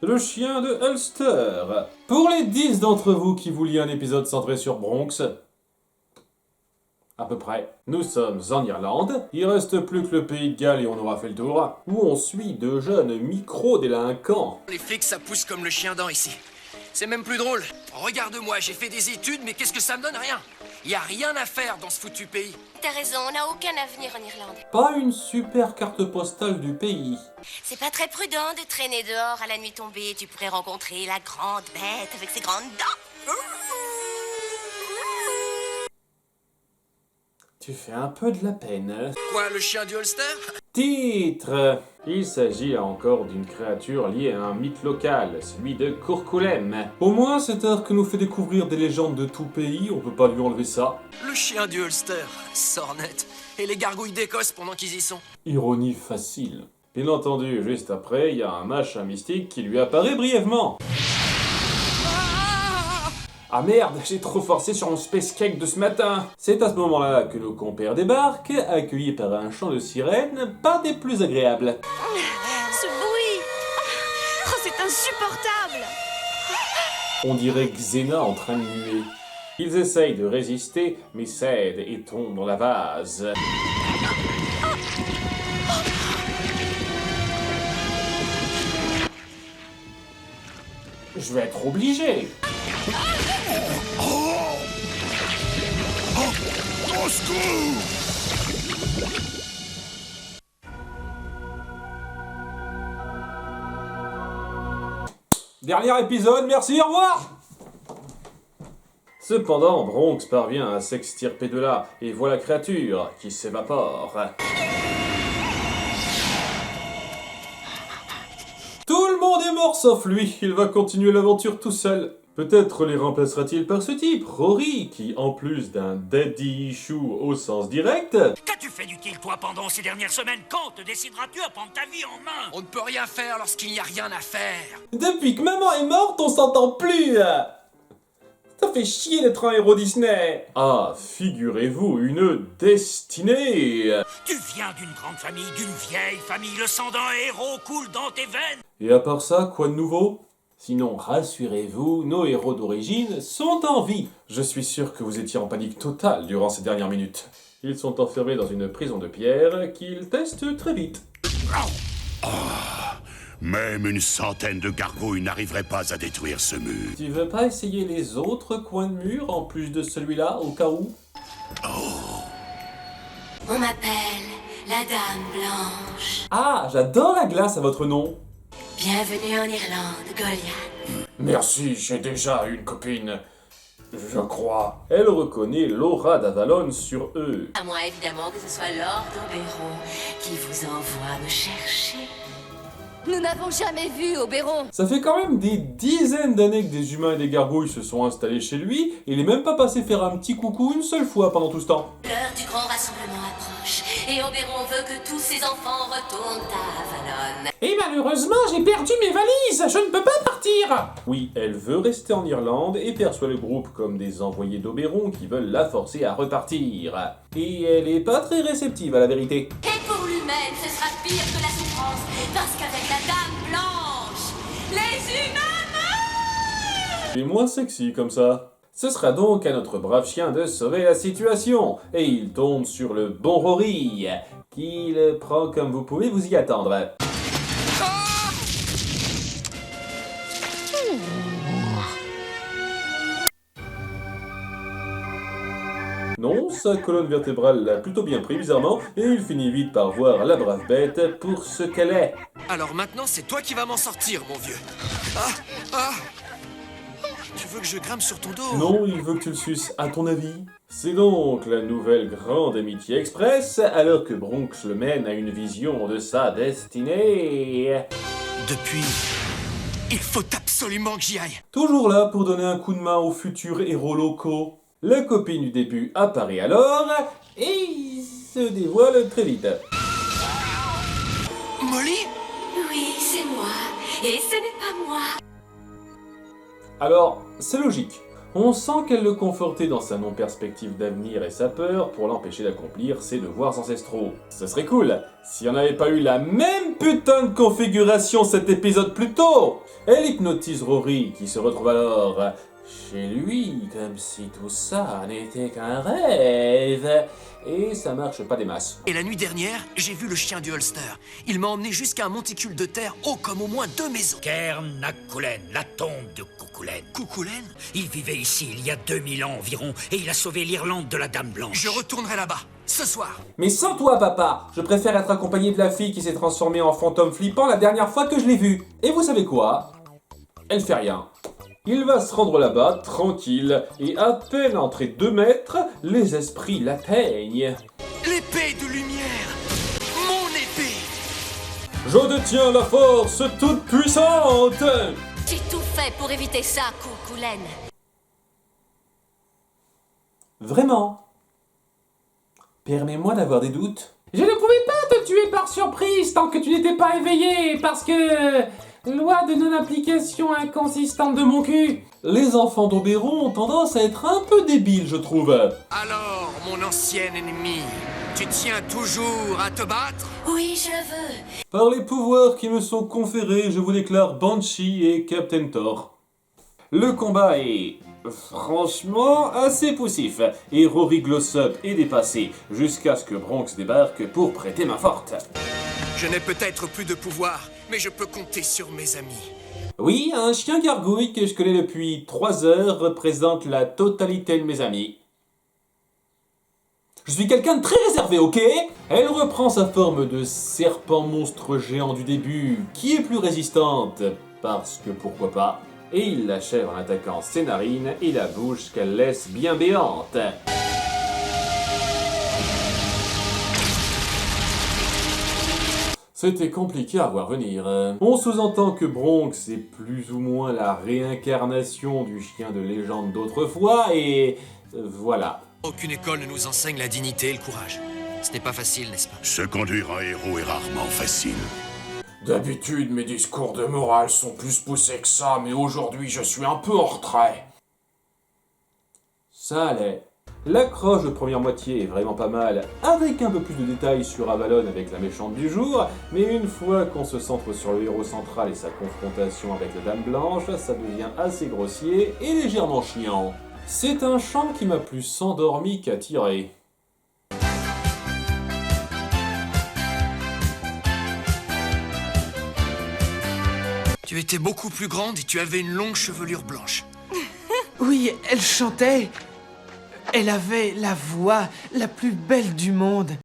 le chien de Ulster. Pour les 10 d'entre vous qui vouliez un épisode centré sur Bronx, à peu près, nous sommes en Irlande, il reste plus que le pays de Galles et on aura fait le tour, où on suit de jeunes micro-délinquants. Les flics, ça pousse comme le chien dent ici. C'est même plus drôle. Regarde-moi, j'ai fait des études, mais qu'est-ce que ça me donne? Rien. Y a rien à faire dans ce foutu pays. T'as raison, on n'a aucun avenir en Irlande. Pas une super carte postale du pays. C'est pas très prudent de traîner dehors à la nuit tombée. Tu pourrais rencontrer la grande bête avec ses grandes dents. Tu fais un peu de la peine. Quoi, le chien du Ulster? Titre. Il s'agit encore d'une créature liée à un mythe local, celui de Courcoulem. Au moins, cet arc nous fait découvrir des légendes de tout pays, on peut pas lui enlever ça. Le chien du Ulster, sornet. Et les gargouilles d'Écosse pendant qu'ils y sont. Ironie facile. Bien entendu, juste après, il y a un machin mystique qui lui apparaît brièvement. Ah merde, j'ai trop forcé sur mon space cake de ce matin. C'est à ce moment-là que nos compères débarquent, accueillis par un chant de sirène pas des plus agréables. Ce bruit, oh, c'est insupportable. On dirait Xena en train de muer. Ils essayent de résister, mais cèdent et tombent dans la vase. Je vais être obligé. Au secours! Dernier épisode, merci, au revoir. Cependant, Bronx parvient à s'extirper de là et voit la créature qui s'évapore. Tout le monde est mort sauf lui, il va continuer l'aventure tout seul. Peut-être les remplacera-t-il par ce type, Rory, qui en plus d'un daddy issue au sens direct... Qu'as-tu fait d'utile, toi, pendant ces dernières semaines? Quand te décideras-tu à prendre ta vie en main? On ne peut rien faire lorsqu'il n'y a rien à faire. Depuis que maman est morte, on s'entend plus. Ça fait chier d'être un héros Disney. Ah, figurez-vous, une destinée. Tu viens d'une grande famille, d'une vieille famille. Le sang d'un héros coule dans tes veines. Et à part ça, quoi de nouveau? Sinon, rassurez-vous, nos héros d'origine sont en vie. Je suis sûr que vous étiez en panique totale durant ces dernières minutes. Ils sont enfermés dans une prison de pierre qu'ils testent très vite. Même une centaine de gargouilles n'arriverait pas à détruire ce mur. Tu veux pas essayer les autres coins de mur en plus de celui-là, au cas où? On m'appelle la Dame Blanche. Ah, j'adore la glace à votre nom. Bienvenue en Irlande, Goliath. Merci, j'ai déjà une copine. Je crois. Elle reconnaît l'aura d'Avalon sur eux. À moins évidemment que ce soit Lord Oberon qui vous envoie me chercher. Nous n'avons jamais vu Oberon. Ça fait quand même des dizaines d'années que des humains et des gargouilles se sont installés chez lui, et il est même pas passé faire un petit coucou une seule fois pendant tout ce temps. L'heure du grand rassemblement approche, et Oberon veut que tous ses enfants retournent à Avalon. Et malheureusement, j'ai perdu mes valises, je ne peux pas partir. Oui, elle veut rester en Irlande et perçoit le groupe comme des envoyés d'Oberon qui veulent la forcer à repartir. Et elle est pas très réceptive à la vérité. Et pour lui-même, ce sera pire que la souffrance, parce qu'avec la Dame Blanche, les humains meurent. C'est moins sexy comme ça. Ce sera donc à notre brave chien de sauver la situation, et il tombe sur le bon Rory, qui le prend comme vous pouvez vous y attendre. Non, sa colonne vertébrale l'a plutôt bien pris bizarrement, et il finit vite par voir la brave bête pour ce qu'elle est. Alors maintenant, c'est toi qui vas m'en sortir, mon vieux. Ah. Tu veux que je grimpe sur ton dos? Non, il veut que tu le suces, à ton avis? C'est donc la nouvelle Grande Amitié Express, alors que Bronx le mène à une vision de sa destinée. Depuis... Il faut absolument que j'y aille. Toujours là pour donner un coup de main aux futurs héros locaux. La copine du début apparaît alors, et se dévoile très vite. Molly? Oui, c'est moi, et ce n'est pas moi. Alors, c'est logique. On sent qu'elle le confortait dans sa non-perspective d'avenir et sa peur pour l'empêcher d'accomplir ses devoirs ancestraux. Ce serait cool si on n'avait pas eu la même putain de configuration cet épisode plus tôt. Elle hypnotise Rory qui se retrouve alors chez lui comme si tout ça n'était qu'un rêve. Et ça marche pas des masses. Et la nuit dernière, j'ai vu le chien du Ulster. Il m'a emmené jusqu'à un monticule de terre haut comme au moins 2 maisons. Kernakulen, la tombe de Kukulen. Kukulen? Il vivait ici il y a 2000 ans environ, et il a sauvé l'Irlande de la Dame Blanche. Je retournerai là-bas, ce soir. Mais sans toi, papa, je préfère être accompagné de la fille qui s'est transformée en fantôme flippant la dernière fois que je l'ai vue. Et vous savez quoi? Elle fait rien. Il va se rendre là-bas, tranquille, et à peine entré 2 mètres, les esprits l'atteignent. L'épée de lumière! Mon épée! Je détiens la force toute puissante! J'ai tout fait pour éviter ça, Kukulen. Vraiment? Permets-moi d'avoir des doutes. Je ne pouvais pas te tuer par surprise tant que tu n'étais pas éveillé, parce que... Loi de non-application inconsistante de mon cul. Les enfants d'Oberon ont tendance à être un peu débiles, je trouve. Alors, mon ancien ennemi, tu tiens toujours à te battre? Oui, je le veux. Par les pouvoirs qui me sont conférés, je vous déclare Banshee et Captain Thor. Le combat est... franchement assez poussif, et Rory Glossop est dépassé, jusqu'à ce que Bronx débarque pour prêter main forte. Je n'ai peut-être plus de pouvoir, mais je peux compter sur mes amis. Oui, un chien gargouille que je connais depuis 3 heures représente la totalité de mes amis. Je suis quelqu'un de très réservé, ok? Elle reprend sa forme de serpent monstre géant du début, qui est plus résistante, parce que pourquoi pas, et il l'achève en attaquant ses narines et la bouche qu'elle laisse bien béante. C'était compliqué à voir venir. On sous-entend que Bronx est plus ou moins la réincarnation du chien de légende d'autrefois, et... voilà. Aucune école ne nous enseigne la dignité et le courage. Ce n'est pas facile, n'est-ce pas? Se conduire un héros est rarement facile. D'habitude, mes discours de morale sont plus poussés que ça, mais aujourd'hui, je suis un peu en retrait. Ça allait. L'accroche de première moitié est vraiment pas mal, avec un peu plus de détails sur Avalon avec la méchante du jour, mais une fois qu'on se centre sur le héros central et sa confrontation avec la Dame Blanche, ça devient assez grossier et légèrement chiant. C'est un chant qui m'a plus endormi qu'attiré. Tu étais beaucoup plus grande et tu avais une longue chevelure blanche. Oui, elle chantait. Elle avait la voix la plus belle du monde.